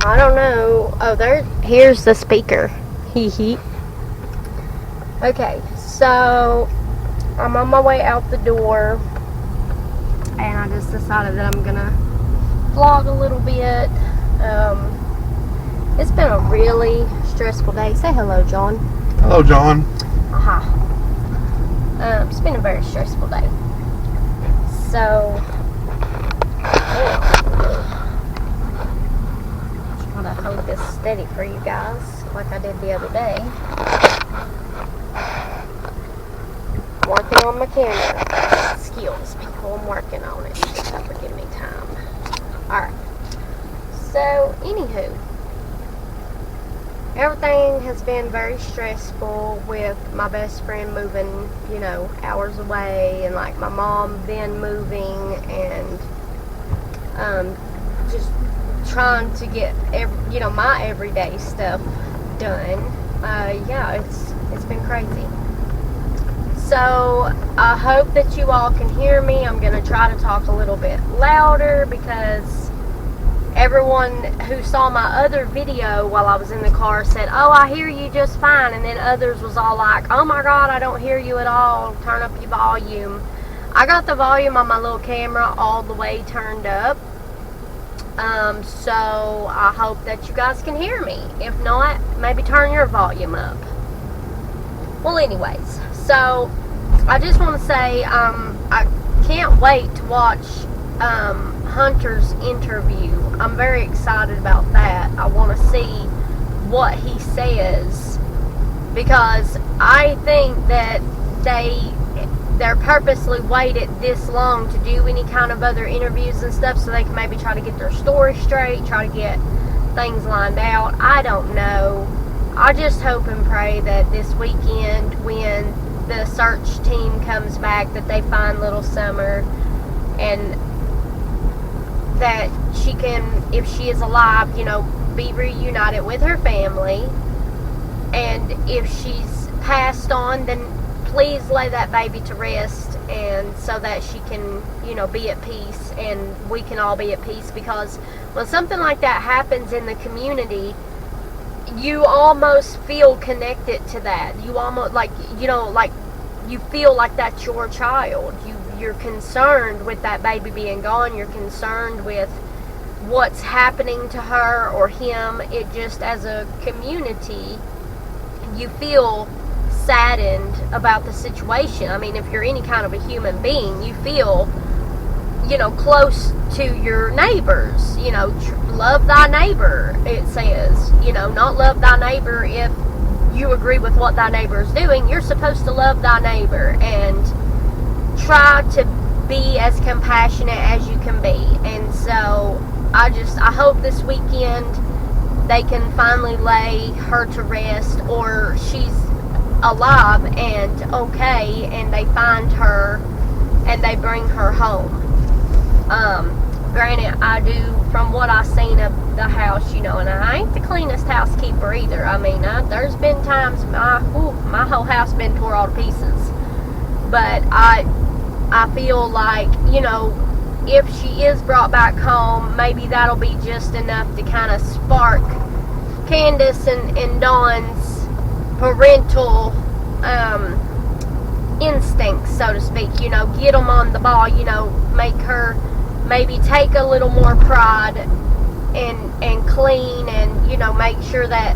I don't know. Oh, here's the speaker. Hee hee. Okay, so I'm on my way out the door, and I just decided that I'm gonna vlog a little bit. It's been a really stressful day. Say hello, John. Hello, John. Aha. It's been a very stressful day. So, try to hold this steady for you guys, like I did the other day. Working on my camera skills, people. I'm working on it. Just have to give me time. Alright. So, anywho, everything has been very stressful with my best friend moving, hours away, and like my mom then moving, and just trying to get my everyday stuff done. It's been crazy. So I hope that you all can hear me. I'm going to try to talk a little bit louder because everyone who saw my other video while I was in the car said, "Oh, I hear you just fine," and then others was all like, "Oh my God, I don't hear you at all. Turn up your volume." I got the volume on my little camera all the way turned up. So I hope that you guys can hear me. If not, maybe turn your volume up. Well, anyways, so I just want to say I can't wait to watch Hunter's interview. I'm very excited about that. I want to see what he says, because I think that they're purposely waited this long to do any kind of other interviews and stuff so they can maybe try to get their story straight, try to get things lined out. I don't know. I just hope and pray that this weekend, when the search team comes back, that they find little Summer, and that she can, if she is alive, be reunited with her family. And if she's passed on, then please lay that baby to rest, and so that she can, be at peace, and we can all be at peace. Because when something like that happens in the community, you almost feel connected to that. You almost you feel like that's your child. You're concerned with that baby being gone. You're concerned with what's happening to her or him. It just, as a community, you feel saddened about the situation. I mean, if you're any kind of a human being, you feel, close to your neighbors. Love thy neighbor, it says. Not love thy neighbor if you agree with what thy neighbor is doing. You're supposed to love thy neighbor and try to be as compassionate as you can be. And so I hope this weekend they can finally lay her to rest, or she's alive and okay, and they find her and they bring her home. Granted, I do, from what I've seen of the house, and I ain't the cleanest housekeeper either. I mean, there's been times my whole house been tore all to pieces. But I feel like, if she is brought back home, maybe that'll be just enough to kind of spark Candace and Dawn's parental instincts, so to speak. Get them on the ball. Make her maybe take a little more pride and clean, and make sure that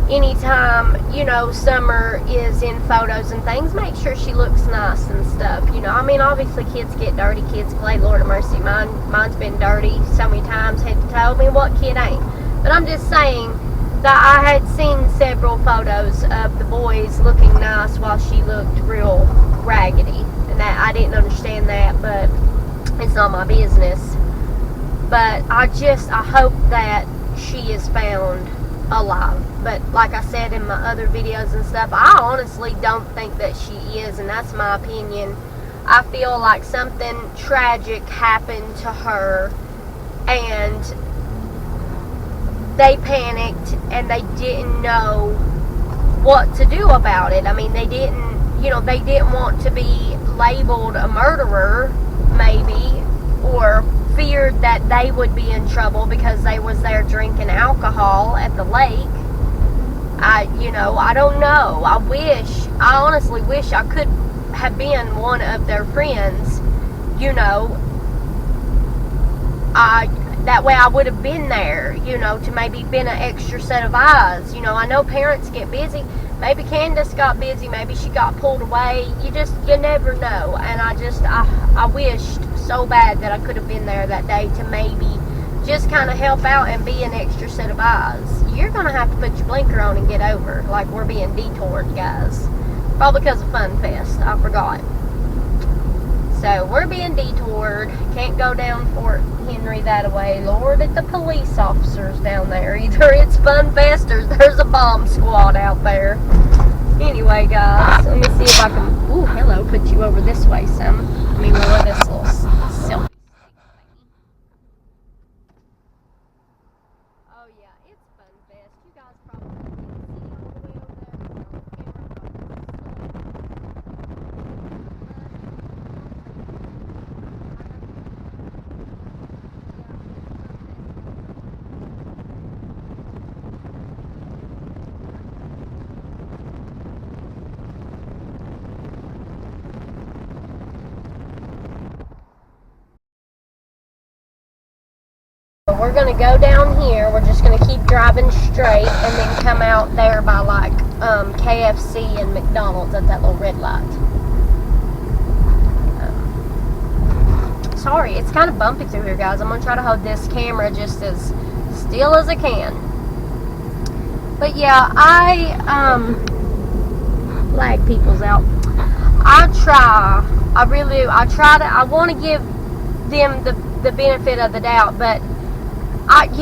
anytime Summer is in photos and things, make sure she looks nice and stuff. I mean, obviously kids get dirty, kids play. Lord of mercy, mine's been dirty so many times, head to toe. I mean, what kid ain't? But I'm just saying that I had seen several photos of the boys looking nice while she looked real raggedy, and that I didn't understand that, but it's not my business. But I hope that she is found alive. But like I said in my other videos and stuff, I honestly don't think that she is, and that's my opinion. I feel like something tragic happened to her, and they panicked and they didn't know what to do about it. I mean, they didn't want to be labeled a murderer, maybe, or feared that they would be in trouble because they was there drinking alcohol at the lake. I don't know. I honestly wish I could have been one of their friends, that way I would have been there, to maybe been an extra set of eyes. I know parents get busy. Maybe Candace got busy. Maybe she got pulled away. You never know. And I wished so bad that I could have been there that day to maybe just kind of help out and be an extra set of eyes. You're going to have to put your blinker on and get over. Like, we're being detoured, guys. Probably because of Fun Fest. I forgot. So, we're being detoured. Can't go down Fort Henry that way. Lord, at the police officers down there. Either it's Fun Fest or there's a bomb squad out there. Anyway, guys, let me see if I can... Ooh, hello, put you over this way some. Let me lower this little selfie. Oh, yeah, it's Fun Fest. You guys probably can't see all the way over We're going to go down here. We're just going to keep driving straight and then come out there by like KFC and McDonald's at that little red light. Sorry, it's kind of bumpy through here, guys. I'm going to try to hold this camera just as still as I can. But yeah, I lag people's out. I want to give them the benefit of the doubt, but I'm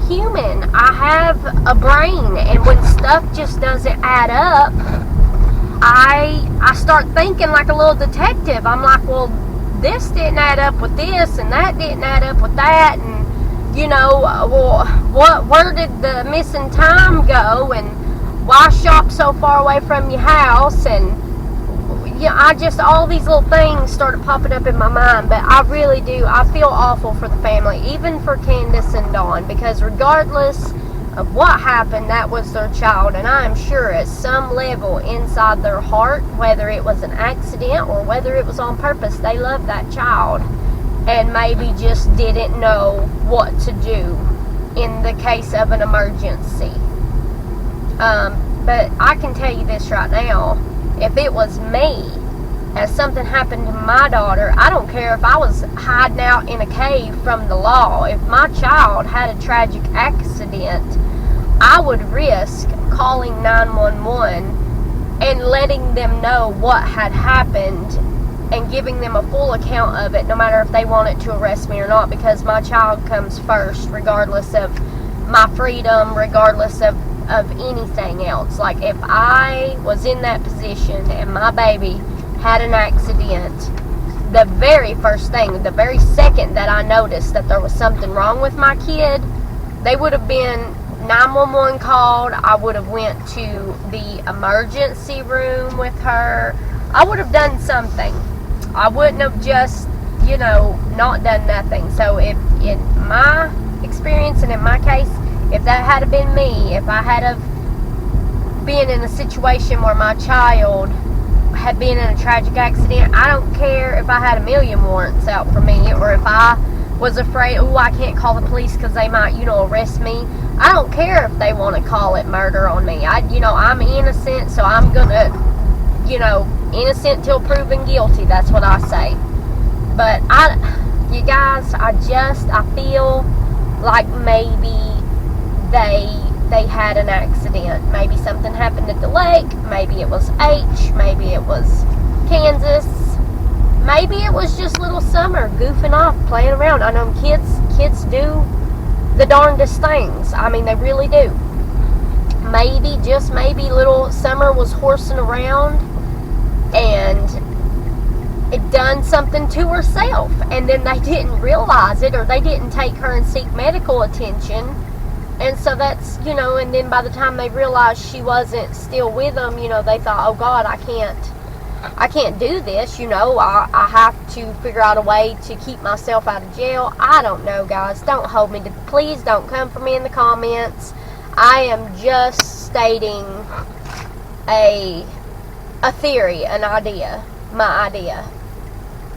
human. I have a brain, and when stuff just doesn't add up, I start thinking like a little detective. I'm like, well, this didn't add up with this, and that didn't add up with that, and where did the missing time go, and why shop so far away from your house, and all these little things started popping up in my mind. But I really do, I feel awful for the family, even for Candace and Dawn, because regardless of what happened, that was their child, and I am sure at some level inside their heart, whether it was an accident or whether it was on purpose, they loved that child and maybe just didn't know what to do in the case of an emergency. But I can tell you this right now, if it was me, as something happened to my daughter, I don't care if I was hiding out in a cave from the law. If my child had a tragic accident, I would risk calling 911 and letting them know what had happened and giving them a full account of it, no matter if they wanted to arrest me or not, because my child comes first, regardless of my freedom, regardless of anything else. Like, if I was in that position and my baby had an accident, the very first thing, the very second that I noticed that there was something wrong with my kid, they would have been 911 called. I would have went to the emergency room with her. I would have done something. I wouldn't have just, not done nothing. So if in my experience and in my case, if that had been me, if I had have been in a situation where my child had been in a tragic accident, I don't care if I had a million warrants out for me, or if I was afraid, I can't call the police because they might, arrest me. I don't care if they want to call it murder on me. I'm innocent, so I'm gonna, innocent till proven guilty. That's what I say. But you guys, I feel like maybe they had an accident. Maybe something happened at the lake. Maybe it was H. Maybe it was Kansas. Maybe it was just little Summer goofing off, playing around. I know kids do the darndest things. I mean, they really do. Maybe, just maybe, little Summer was horsing around and it done something to herself, and then they didn't realize it, or they didn't take her and seek medical attention. And so that's, and then by the time they realized she wasn't still with them, they thought, oh God, I can't I can't do this, you know. I have to figure out a way to keep myself out of jail. I don't know, guys. Don't hold me to, please don't come for me in the comments. I am just stating a theory, an idea, my idea.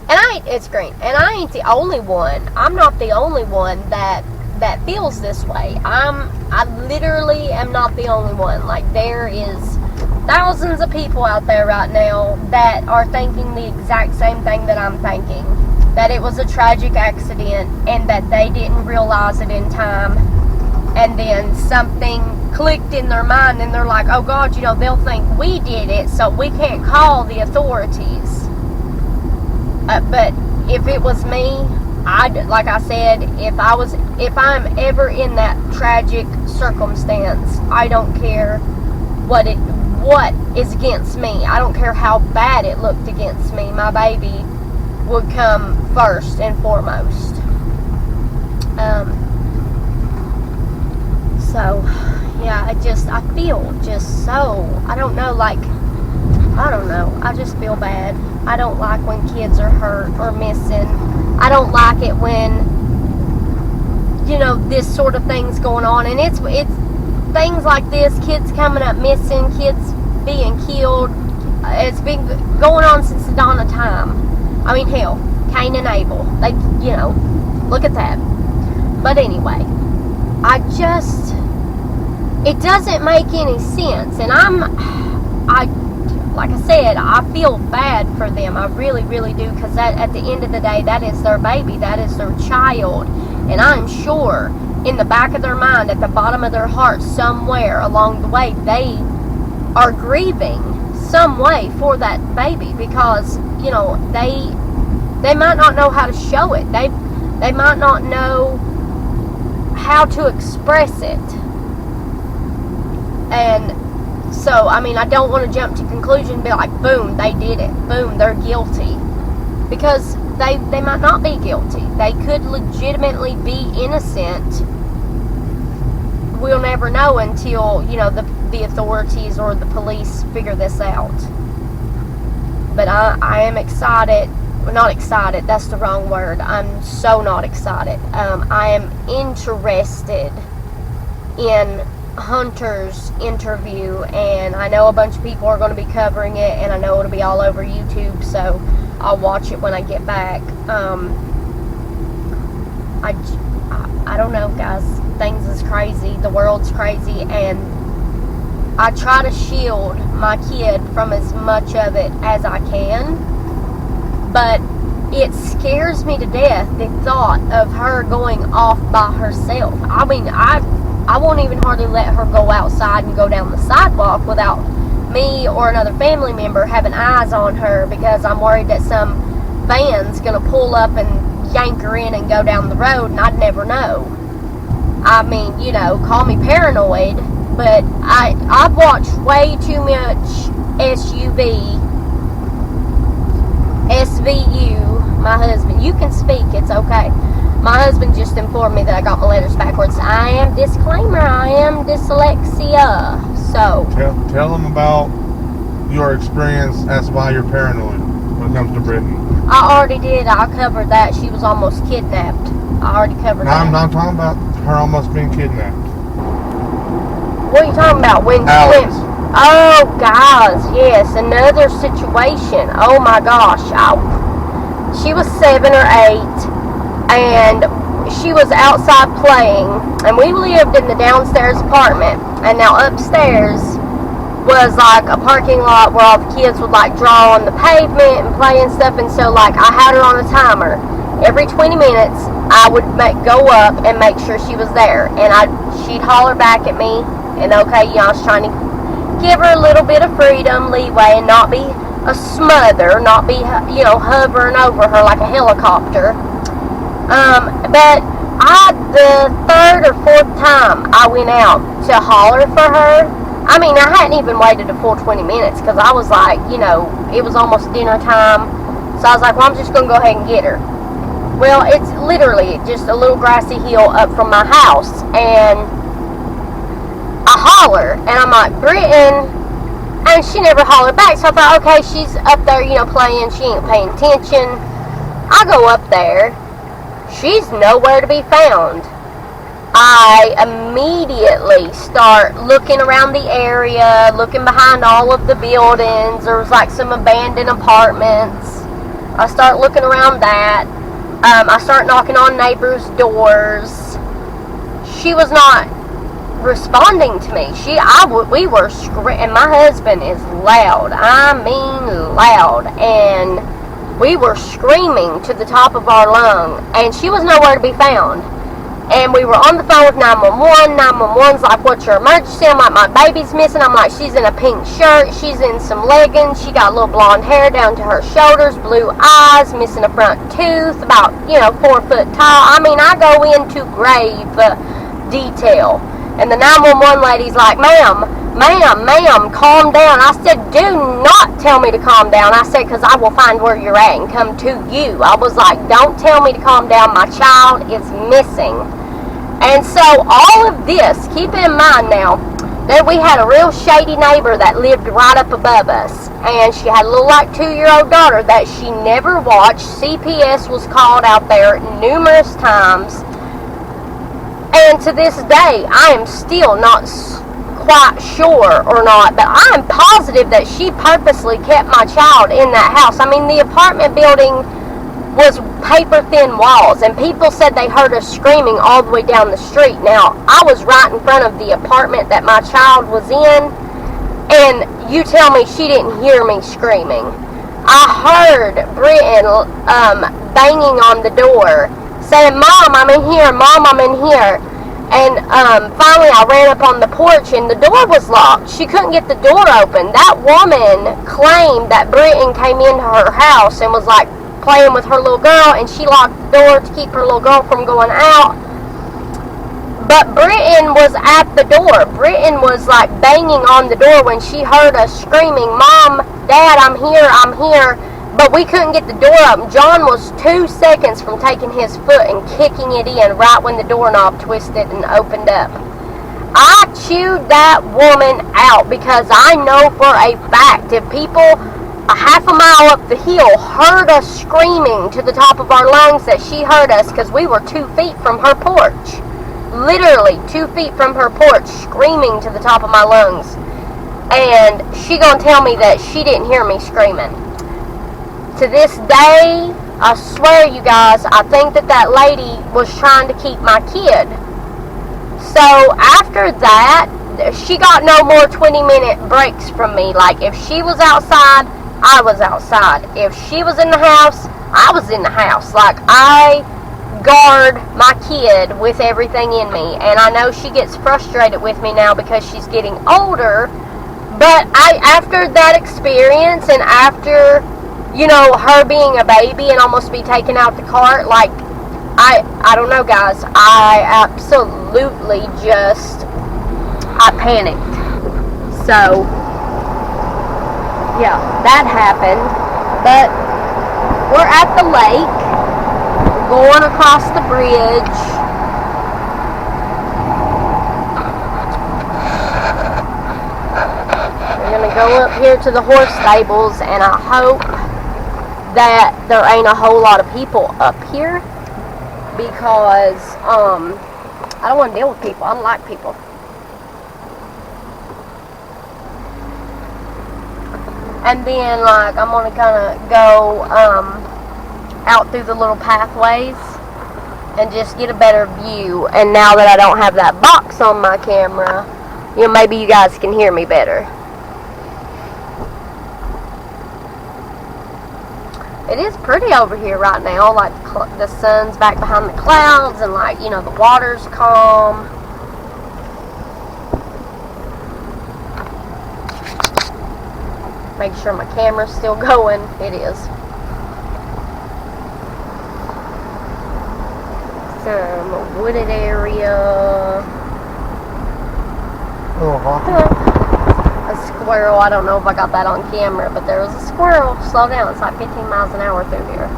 And it's green. And I ain't the only one. I'm not the only one that feels this way. I literally am not the only one. Like, there is thousands of people out there right now that are thinking the exact same thing that I'm thinking. That it was a tragic accident and that they didn't realize it in time. And then something clicked in their mind and they're like, oh God, you know, they'll think we did it, so we can't call the authorities. But if it was me, like I said, if I'm ever in that tragic circumstance, I don't care what is against me. I don't care how bad it looked against me. My baby would come first and foremost. So, yeah, I feel just so, I don't know, I just feel bad. I don't like when kids are hurt or missing. I don't like it when, you know, this sort of thing's going on. And it's things like this, kids coming up missing, kids being killed. It's been going on since the dawn of time. I mean, hell, Cain and Abel. They, you know, look at that. But anyway, it doesn't make any sense. And like I said, I feel bad for them. I really, really do. Because at the end of the day, that is their baby. That is their child. And I'm sure in the back of their mind, at the bottom of their heart, somewhere along the way, they are grieving some way for that baby. Because, you know, they might not know how to show it. They might not know how to express it. And so, I mean, I don't want to jump to conclusion and be like, boom, they did it. Boom, they're guilty. Because they might not be guilty. They could legitimately be innocent. We'll never know until, you know, the authorities or the police figure this out. But I am excited. Well, not excited, that's the wrong word. I'm so not excited. I am interested in Hunter's interview, and I know a bunch of people are going to be covering it, and I know it'll be all over YouTube, so I'll watch it when I get back. I don't know, guys. Things is crazy. The world's crazy, and I try to shield my kid from as much of it as I can, but it scares me to death, the thought of her going off by herself. I mean, I won't even hardly let her go outside and go down the sidewalk without me or another family member having eyes on her, because I'm worried that some van's going to pull up and yank her in and go down the road, and I'd never know. I mean, you know, call me paranoid, but I've watched way too much SVU, my husband. You can speak, it's okay. My husband just informed me that I got my letters backwards. I am dyslexia. So tell them about your experience as why you're paranoid when it comes to Brittany. I already did. I covered that. She was almost kidnapped. I already covered that. I'm not talking about her almost being kidnapped. What are you talking about? When she went? Oh, guys, yes, another situation. Oh my gosh, she was 7 or 8. And she was outside playing, and we lived in the downstairs apartment, and now upstairs was like a parking lot where all the kids would like draw on the pavement and play and stuff. And so like I had her on a timer. Every 20 minutes I would go up and make sure she was there, and she'd holler back at me, and okay, you know, I was trying to give her a little bit of freedom, leeway, and not be a smother, not be, you know, hovering over her like a helicopter. But the third or fourth time I went out to holler for her, I mean, I hadn't even waited a full 20 minutes, because I was like, you know, it was almost dinner time, so I was like, well, I'm just going to go ahead and get her. Well, it's literally just a little grassy hill up from my house, and I holler, and I'm like, Britton, And she never hollered back, so I thought, okay, she's up there, you know, playing, she ain't paying attention. I go up there, she's nowhere to be found. I immediately start looking around the area, looking behind all of the buildings. There was like some abandoned apartments. I start looking around that. I start knocking on neighbors' doors. She was not responding to me. We were screaming, and my husband is loud. I mean loud. And we were screaming to the top of our lung, and she was nowhere to be found. And we were on the phone with 911. 911's like, what's your emergency? I'm like, my baby's missing. I'm like, she's in a pink shirt. She's in some leggings. She got little blonde hair down to her shoulders, blue eyes, missing a front tooth, about, 4 foot tall. I mean, I go into grave detail. And the 911 lady's like, ma'am, calm down. I said, do not tell me to calm down. I said, because I will find where you're at and come to you. I was like, don't tell me to calm down. My child is missing. And so all of this, keep in mind now, that we had a real shady neighbor that lived right up above us. And she had a little 2-year-old daughter that she never watched. CPS was called out there numerous times. And to this day, I am still not quite sure or not, but I am positive that she purposely kept my child in that house. I mean, the apartment building was paper thin walls, and people said they heard us screaming all the way down the street. Now, I was right in front of the apartment that my child was in, and you tell me she didn't hear me screaming. I heard Britton banging on the door, saying, Mom, I'm in here, Mom, I'm in here. And finally I ran up on the porch and the door was locked. She couldn't get the door open. That woman claimed that Britton came into her house and was playing with her little girl, and she locked the door to keep her little girl from going out. But Britton was at the door. Britton was banging on the door when she heard us screaming, Mom, Dad, I'm here. But we couldn't get the door open. John was 2 seconds from taking his foot and kicking it in right when the doorknob twisted and opened up. I chewed that woman out because I know for a fact if people a half a mile up the hill heard us screaming to the top of our lungs, that she heard us, because we were 2 feet from her porch. Literally 2 feet from her porch, screaming to the top of my lungs. And she gonna tell me that she didn't hear me screaming. To this day, I swear, you guys, I think that lady was trying to keep my kid. So after that, she got no more 20-minute breaks from me. If she was outside, I was outside. If she was in the house, I was in the house. I guard my kid with everything in me. And I know she gets frustrated with me now because she's getting older. But after that experience, and after her being a baby and almost be taken out the cart, I don't know, guys. I absolutely I panicked. So, yeah, that happened. But we're at the lake. We're going across the bridge. We're going to go up here to the horse stables, and I hope that there ain't a whole lot of people up here, because I don't want to deal with people. I don't like people. And then I'm gonna kind of go out through the little pathways and just get a better view. And now that I don't have that box on my camera, maybe you guys can hear me better. It is pretty over here right now. The sun's back behind the clouds, and the water's calm. Make sure my camera's still going. It is. Some wooded area. Oh, a squirrel. I don't know if I got that on camera, but there was a squirrel. Slow down. It's 15 miles an hour through here.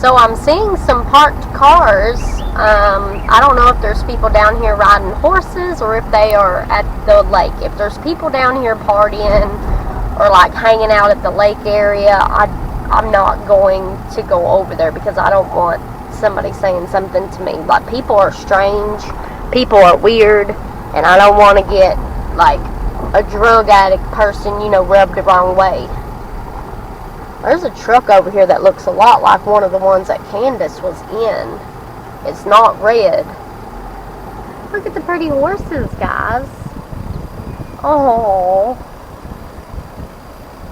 So I'm seeing some parked cars. I don't know if there's people down here riding horses or if they are at the lake. If there's people down here partying or like hanging out at the lake area, I'm not going to go over there because I don't want somebody saying something to me. Like, people are strange, people are weird, and I don't want to get like a drug addict person, you know, rubbed the wrong way. There's a truck over here that looks a lot like one of the ones that Candace was in. It's not red. Look at the pretty horses, guys. Oh.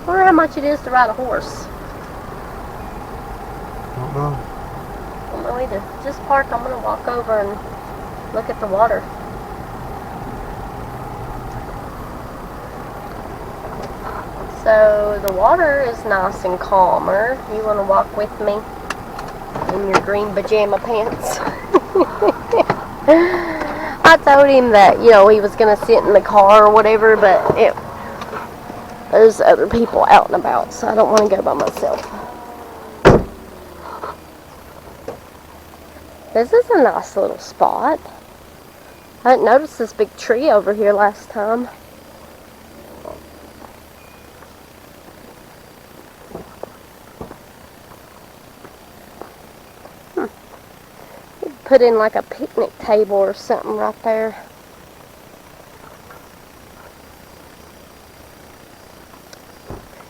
I wonder how much it is to ride a horse. Don't know. I don't know either. Just park. I'm going to walk over and look at the water. So the water is nice and calmer. You want to walk with me in your green pajama pants? I told him that, you know, he was going to sit in the car or whatever, but there's other people out and about, so I don't want to go by myself. This is a nice little spot. I didn't notice this big tree over here last time. Put in like a picnic table or something right there.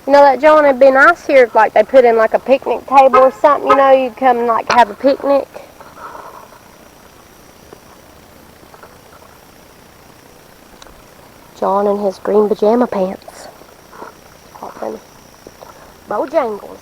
You know that, John, it'd be nice here if like they put in like a picnic table or something, you know, you come and like have a picnic. John in his green pajama pants. Popping Bojangles.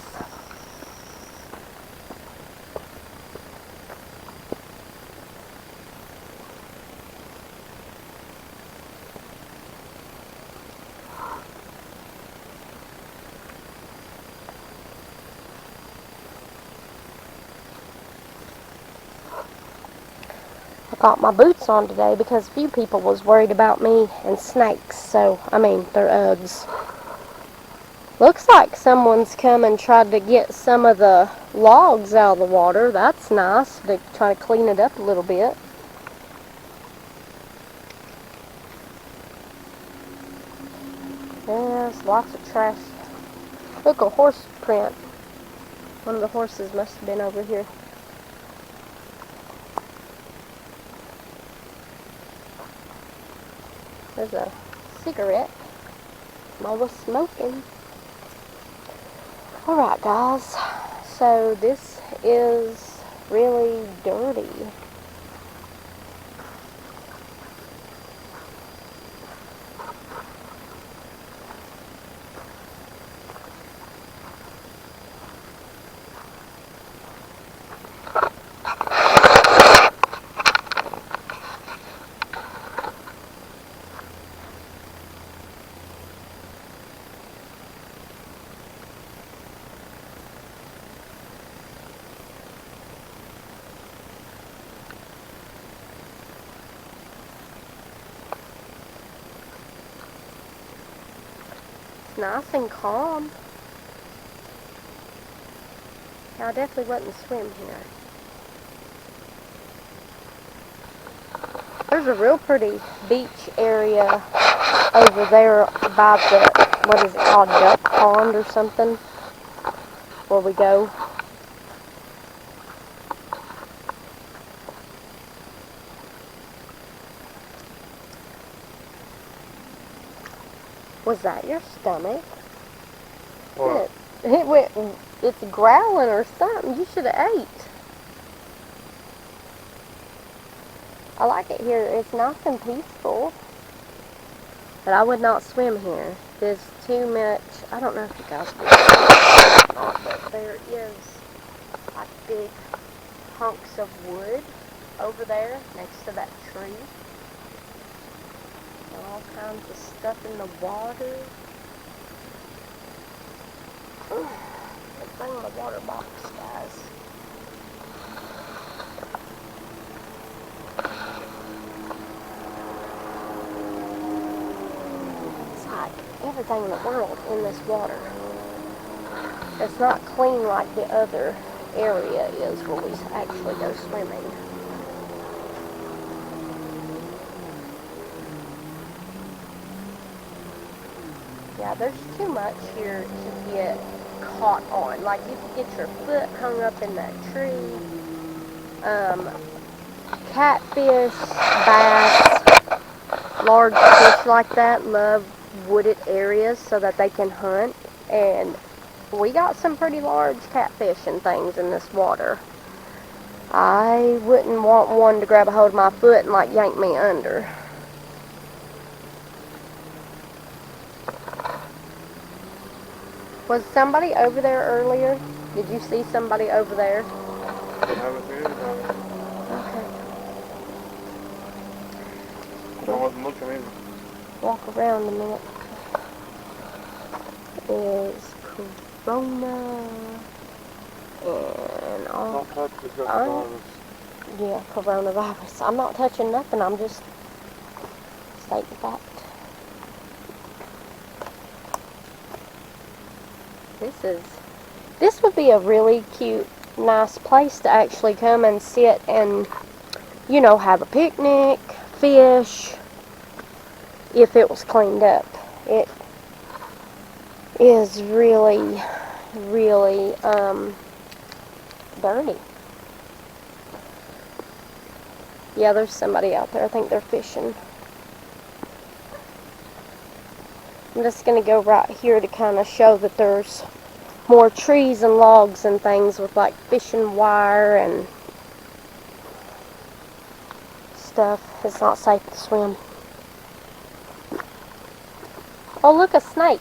Got my boots on today because a few people was worried about me and snakes, so, I mean, they're Uggs. Looks like someone's come and tried to get some of the logs out of the water. That's nice. They try to clean it up a little bit. There's lots of trash. Look, a horse print. One of the horses must have been over here. There's a cigarette. Mama smoking. Alright, guys. So this is really dirty. Nice and calm. I definitely wouldn't swim here. There's a real pretty beach area over there by the, what is it called, Duck Pond or something, where we go. Was that your stomach? What? It went, it's growling or something. You should have ate. I like it here. It's nice and peaceful. But I would not swim here. There's too much, I don't know if you guys can see or not, but there is like big hunks of wood over there next to that tree. And all kinds of stuff in the water. Let's bring the water box, guys. It's like everything in the world in this water. It's not clean like the other area is where we actually go swimming. Yeah, there's too much here to get caught on. Like, you could get your foot hung up in that tree. Catfish, bass, large fish like that love wooded areas so that they can hunt. And we got some pretty large catfish and things in this water. I wouldn't want one to grab a hold of my foot and like yank me under. Was somebody over there earlier? Did you see somebody over there? I haven't seen anybody. Okay. I wasn't looking either. Walk around a minute. Is Corona and all. Don't touch the coronavirus. Yeah, coronavirus. I'm not touching nothing. I'm just stating fact. This would be a really cute, nice place to actually come and sit and, you know, have a picnic, fish, if it was cleaned up. It is really, really dirty. Yeah, there's somebody out there. I think they're fishing. I'm just going to go right here to kind of show that there's more trees and logs and things with like fishing wire and stuff. It's not safe to swim. Oh, look, a snake.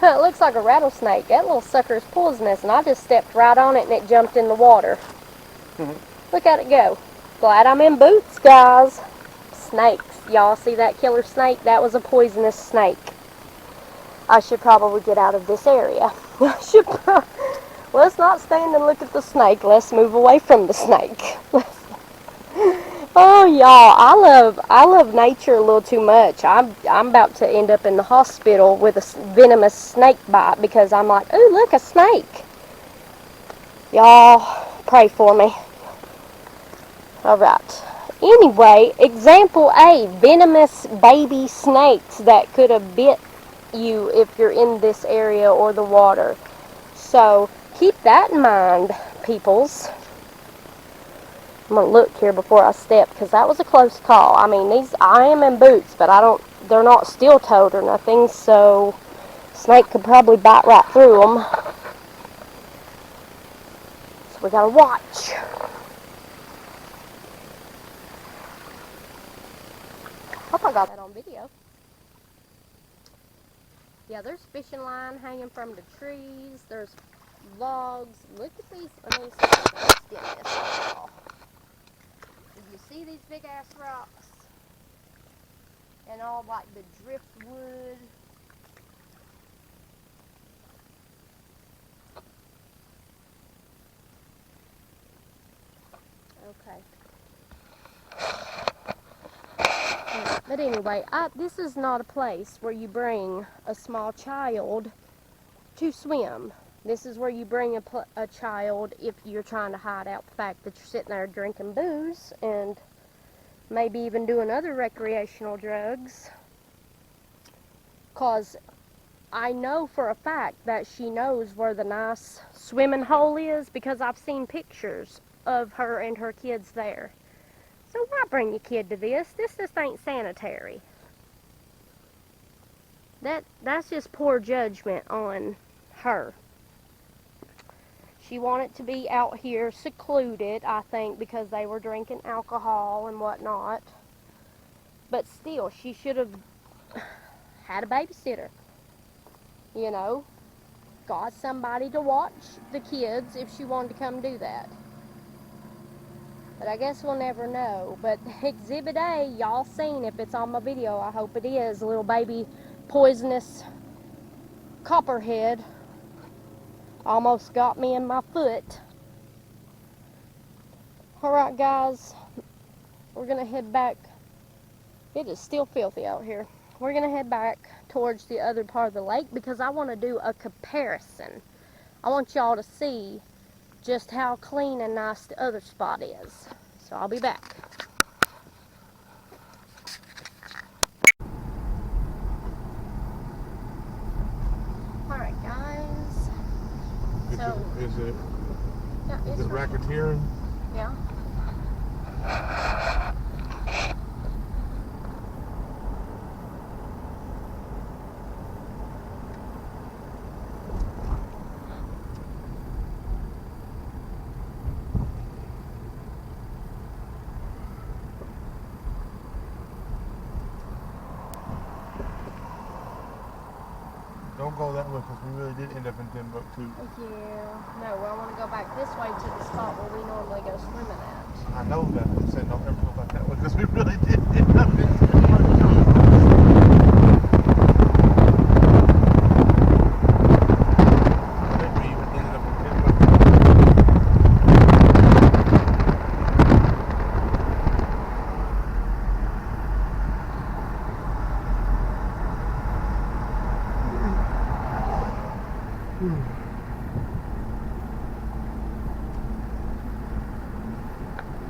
It looks like a rattlesnake. That little sucker is poisonous, and I just stepped right on it and it jumped in the water. Look at it go. Glad I'm in boots, guys. Snakes. Y'all see that killer snake? That was a poisonous snake. I should probably get out of this area. Let's not stand and look at the snake. Let's move away from the snake. Oh, y'all, I love nature a little too much. I'm about to end up in the hospital with a venomous snake bite because I'm like, ooh, look, a snake. Y'all, pray for me. All right. Anyway, example A, venomous baby snakes that could have bit you if you're in this area or the water. So keep that in mind, peoples. I'm gonna look here before I step because that was a close call. I mean, I am in boots, but they're not steel-toed or nothing, so snake could probably bite right through them. So we gotta watch. Hope I got that on video. Yeah, there's fishing line hanging from the trees. There's logs. Look at these. Let me see if I can stem this off. Do you see these big ass rocks? And all like the driftwood. Okay. But anyway, this is not a place where you bring a small child to swim. This is where you bring a child if you're trying to hide out the fact that you're sitting there drinking booze and maybe even doing other recreational drugs. Because I know for a fact that she knows where the nice swimming hole is because I've seen pictures of her and her kids there. So why bring your kid to this? This just ain't sanitary. That's just poor judgment on her. She wanted to be out here secluded, I think, because they were drinking alcohol and whatnot. But still, she should have had a babysitter. You know, got somebody to watch the kids if she wanted to come do that. But I guess we'll never know. But Exhibit A, y'all seen if it's on my video. I hope it is. A little baby poisonous copperhead almost got me in my foot. Alright guys, we're going to head back. It is still filthy out here. We're going to head back towards the other part of the lake because I want to do a comparison. I want y'all to see just how clean and nice the other spot is. So I'll be back. Alright guys. Is it Yeah, it's right. racketeering? Yeah. Don't go that way because we really did end up in Timbuktu. Yeah. No, I want to go back this way to the spot where we normally go swimming at. I know that. I said don't ever go back that way because we really did end up in Timbuktu. I think we even ended up in Timbuktu.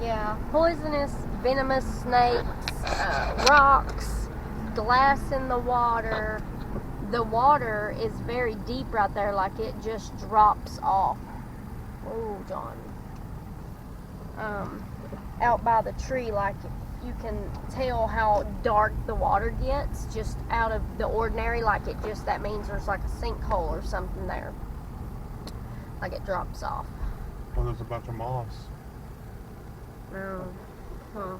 Yeah, poisonous, venomous snakes, rocks, glass in the water. The water is very deep right there, like it just drops off. Oh, John. Out by the tree, like you can tell how dark the water gets, just out of the ordinary, like it just, that means there's like a sinkhole or something there. Like it drops off. Well, there's a bunch of moths. No. Huh.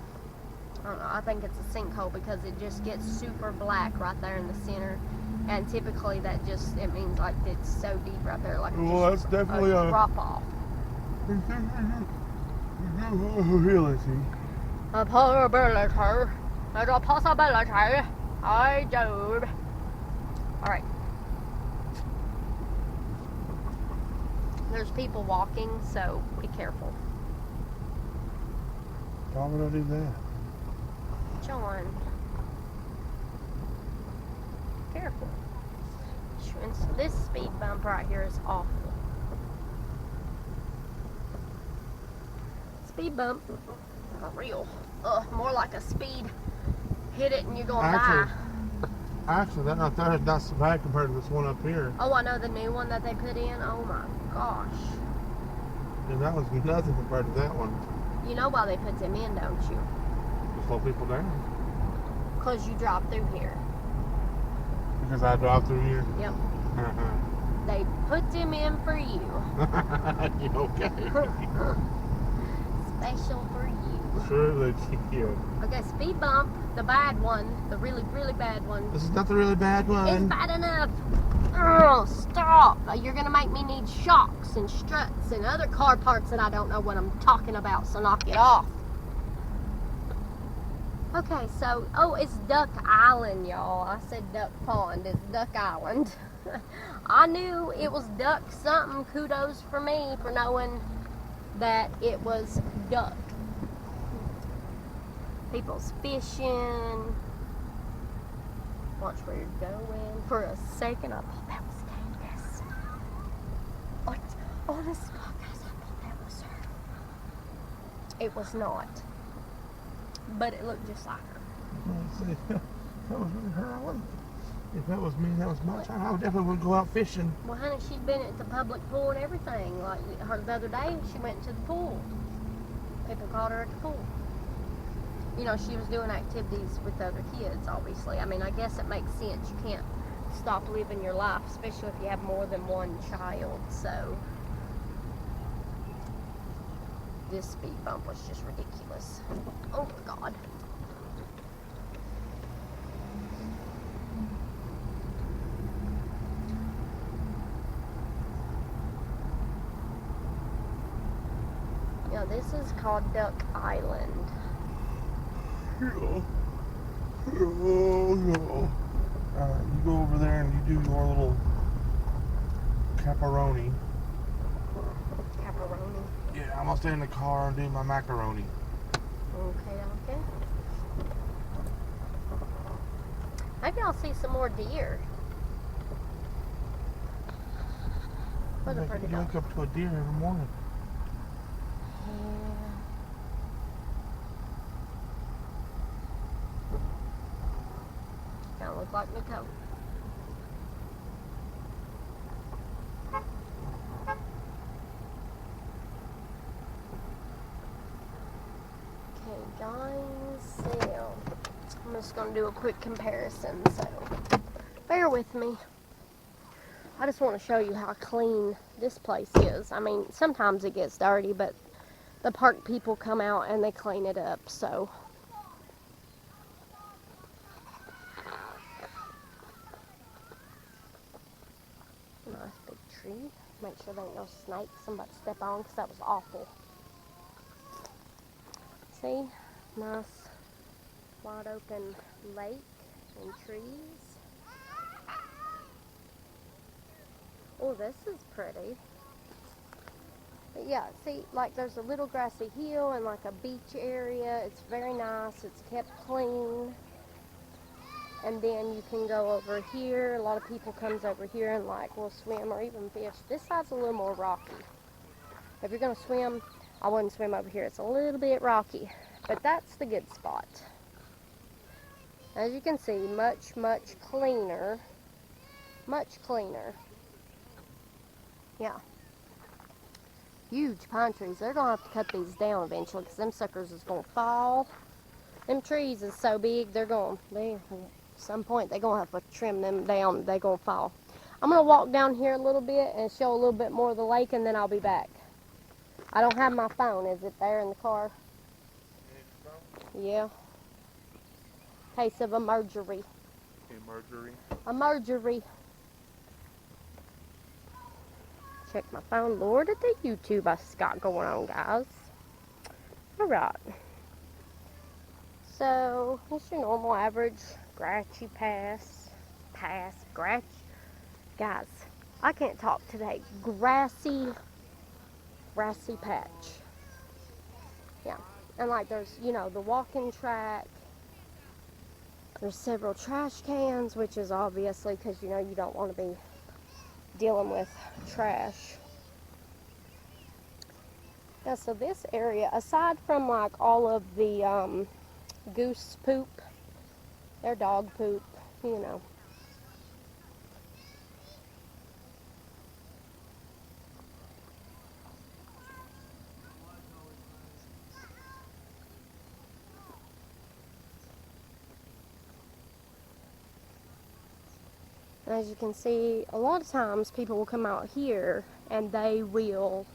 I don't know. I think it's a sinkhole because it just gets super black right there in the center. And typically that just, it means like it's so deep right there, like Well, just that's definitely a drop off. Reality. A possibility. There's a possibility. I do. Alright. There's people walking, so be careful. Why would I do that? John. Careful. And so this speed bump right here is awful. Speed bump. For real. More like a speed. Hit it and you're gonna die. Actually, that up there is not so bad compared to this one up here. Oh, I know the new one that they put in. Oh my gosh. And that was nothing compared to that one. You know why they put them in, don't you? To slow people down. Because you drive through here. Because I drive through here. Yep. They put them in for you. Okay. Special for you. Sure they do. Okay, speed bump, the bad one, the really, really bad one. This is not the really bad one. It's bad enough. Oh, stop. You're going to make me need shocks and struts and other car parts that I don't know what I'm talking about, so knock it off. Okay, so, oh, it's Duck Island, y'all. I said Duck Pond. It's Duck Island. I knew it was duck something. Kudos for me for knowing that it was duck. People's fishing. Watch where you're going. For a second, I thought that was Candace. What? Honest to God, guys, I thought that was her. It was not. But it looked just like her. That was really her. If that was me, that was my time, I would definitely would go out fishing. Well, honey, she'd been at the public pool and everything. Like her the other day, she went to the pool. People caught her at the pool. You know, she was doing activities with other kids, obviously. I mean, I guess it makes sense. You can't stop living your life, especially if you have more than one child. So, this speed bump was just ridiculous. Oh, my God. Yeah, this is called Duck Island. Oh, no. You go over there and you do your little caparoni. Caparoni. Yeah, I'm gonna stay in the car and do my macaroni. Okay, okay. Maybe I'll see some more deer. What a pretty You dog. wake up to a deer every morning. like, Nicole? Okay, guys, so I'm just going to do a quick comparison, so bear with me. I just want to show you how clean this place is. I mean, sometimes it gets dirty, but the park people come out and they clean it up, so. Nice big tree. Make sure there ain't no snakes I'm about to step on, because that was awful. See? Nice wide open lake and trees. Oh, this is pretty. But yeah, see, like there's a little grassy hill and like a beach area. It's very nice. It's kept clean. And then you can go over here. A lot of people comes over here and like will swim or even fish. This side's a little more rocky. If you're gonna swim, I wouldn't swim over here. It's a little bit rocky, but that's the good spot. As you can see, much, much cleaner. Much cleaner. Yeah. Huge pine trees. They're going to have to cut these down eventually because them suckers is going to fall. Them trees is so big, at some point, they're going to have to trim them down. They're going to fall. I'm going to walk down here a little bit and show a little bit more of the lake, and then I'll be back. I don't have my phone. Is it there in the car? Yeah. Case of emergery. Emergery. Check my phone. Lord at the YouTube I got going on, guys. Alright. So, what's your normal average Gratiot Pass? Guys, I can't talk today. Grassy patch. Yeah. And like there's, you know, the walking track. There's several trash cans, which is obviously because, you know, you don't want to be dealing with trash. Yeah, so this area, aside from like all of the goose poop, their dog poop, you know. And as you can see, a lot of times people will come out here and they will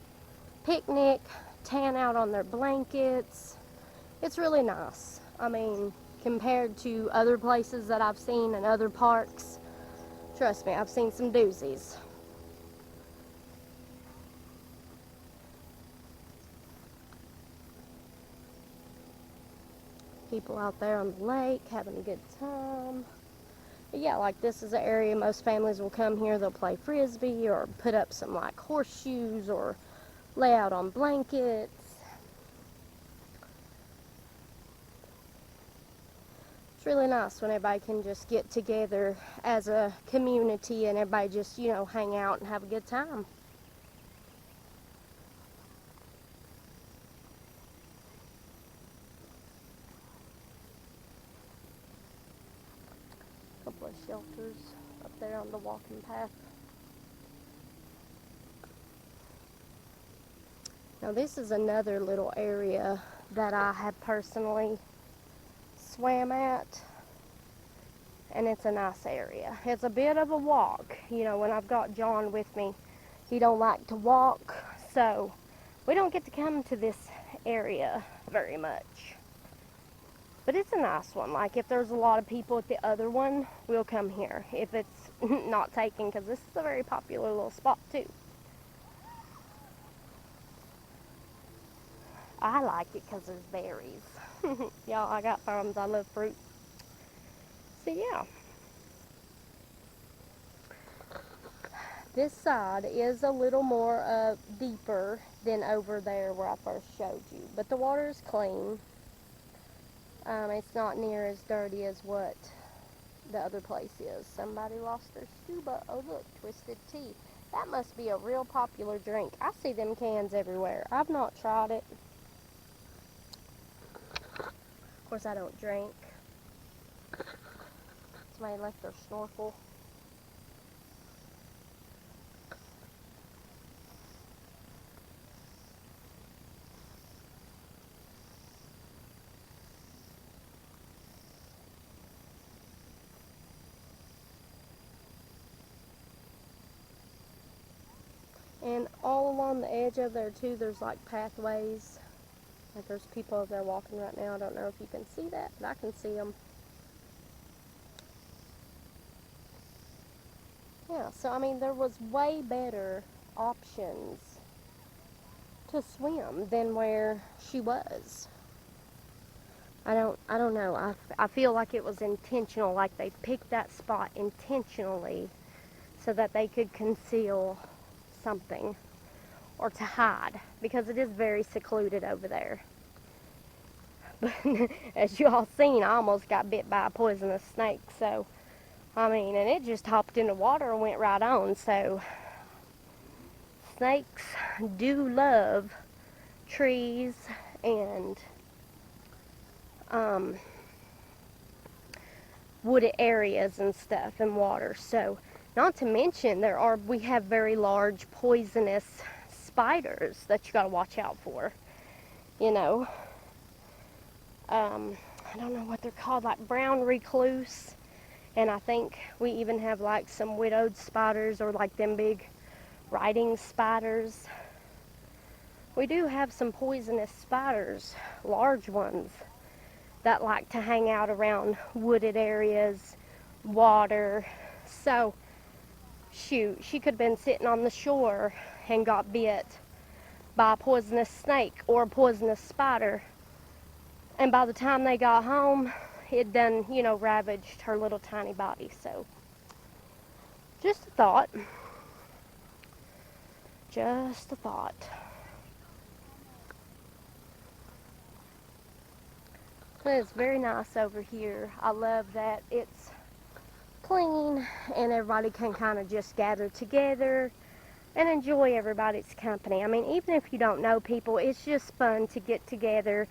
picnic, tan out on their blankets. It's really nice. I mean, compared to other places that I've seen and other parks, trust me, I've seen some doozies. People out there on the lake having a good time. But yeah, like this is an area most families will come here. They'll play frisbee or put up some like horseshoes or lay out on blankets. It's really nice when everybody can just get together as a community and everybody just, you know, hang out and have a good time. Couple of shelters up there on the walking path. Now this is another little area that I have personally swam at, and it's a nice area. It's a bit of a walk. You know, when I've got John with me, he don't like to walk, so we don't get to come to this area very much. But it's a nice one. Like if there's a lot of people at the other one, we'll come here if it's not taken, because this is a very popular little spot too. I like it because there's berries. Y'all, I got farms. I love fruit. So yeah. This side is a little more deeper than over there where I first showed you. But the water is clean. It's not near as dirty as what the other place is. Somebody lost their scuba. Oh look, Twisted Tea. That must be a real popular drink. I see them cans everywhere. I've not tried it. Of course I don't drink. It's Somebody left their snorkel. And all along the edge of there too, there's like pathways. Like there's people over there walking right now. I don't know if you can see that, but I can see them. Yeah, so I mean there was way better options to swim than where she was. I don't know. I feel like it was intentional, like they picked that spot intentionally so that they could conceal something or to hide, because it is very secluded over there. But as you all seen, I almost got bit by a poisonous snake. So I mean, and it just hopped in the water and went right on. So snakes do love trees and wooded areas and stuff and water. So not to mention we have very large poisonous spiders that you got to watch out for, you know. I don't know what they're called, like brown recluse, and I think we even have like some widowed spiders, or like them big riding spiders. We do have some poisonous spiders, large ones, that like to hang out around wooded areas, water. So shoot, she could have been sitting on the shore and got bit by a poisonous snake or a poisonous spider, and by the time they got home, it done, you know, ravaged her little tiny body. So just a thought. Just a thought. It's very nice over here. I love that it's clean and everybody can kind of just gather together and enjoy everybody's company. I mean, even if you don't know people, it's just fun to get together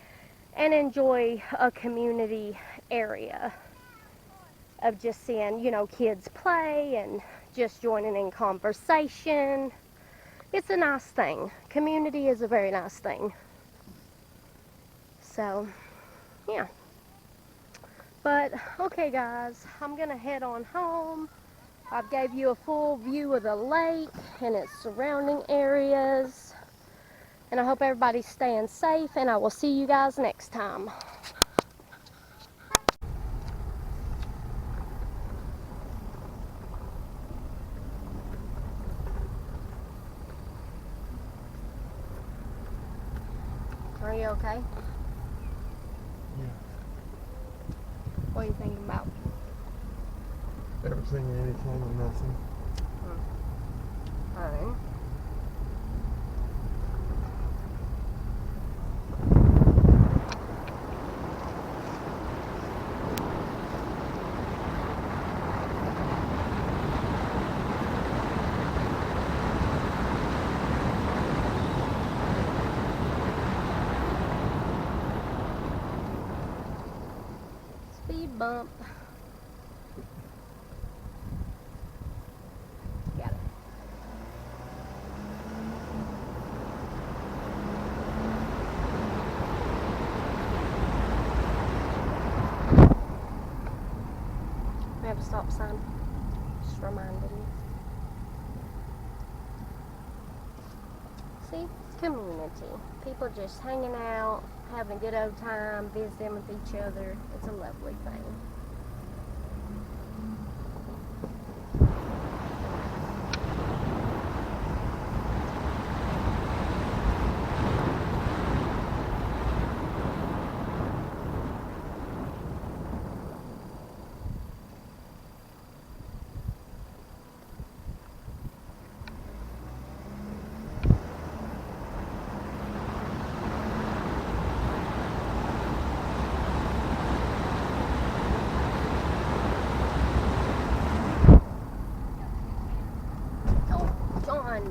and enjoy a community area of just seeing, you know, kids play and just joining in conversation. It's a nice thing. Community is a very nice thing. So, yeah. But, okay guys, I'm going to head on home. I've gave you a full view of the lake and its surrounding areas. And I hope everybody's staying safe, and I will see you guys next time. Are you okay? Yeah. What are you thinking about? Everything, anything, and nothing. Alright. Speed bump. Got it. We have a stop sign. Just reminding you. See? It's community. People just hanging out, having a good old time, visiting with each other. It's a lovely thing.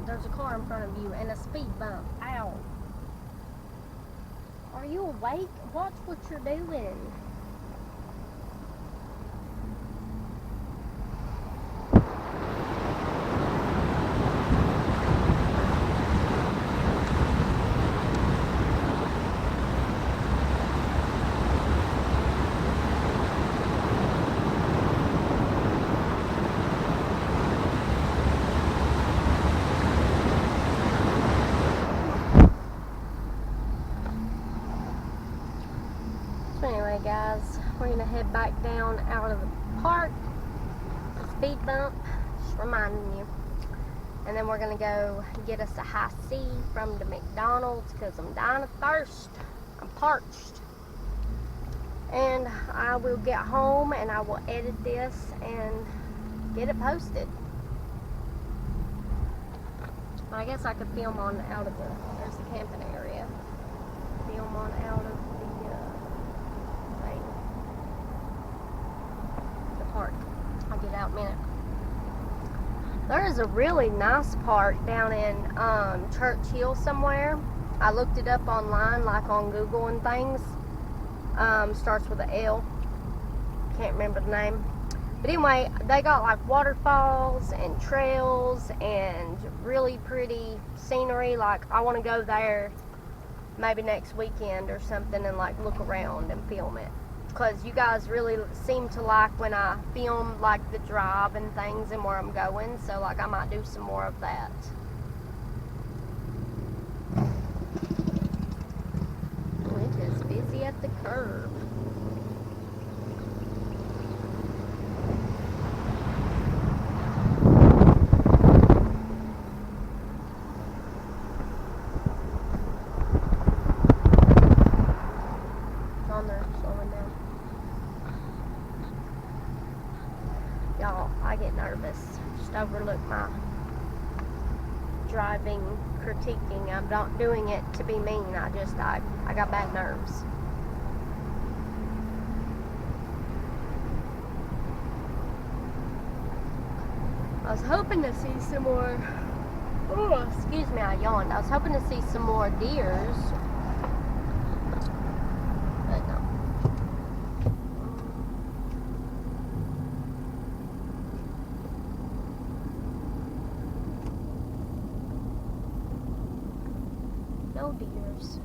There's a car in front of you and a speed bump. Ow. Are you awake? Watch what you're doing. guys, we're gonna head back down out of the park. Speed bump, just reminding you. And then we're gonna go get us a high C from the McDonald's because I'm dying of thirst. I'm parched. And I will get home and I will edit this and get it posted. I guess I could film on out of there's the camping area. Film on out of the park. I'll get out in a minute. There is a really nice park down in Church Hill somewhere. I looked it up online, like on Google and things. Starts with an L. Can't remember the name. But anyway, they got like waterfalls and trails and really pretty scenery. Like, I want to go there maybe next weekend or something and like look around and film it. Because you guys really seem to like when I film like the drive and things and where I'm going. So like I might do some more of that. It is busy at the curb. On there, slowing down. Y'all, I get nervous. Just overlook my driving critiquing. I'm not doing it to be mean. I got bad nerves. I was hoping to see some more. Oh, excuse me, I yawned. I was hoping to see some more deers. But no. No deers.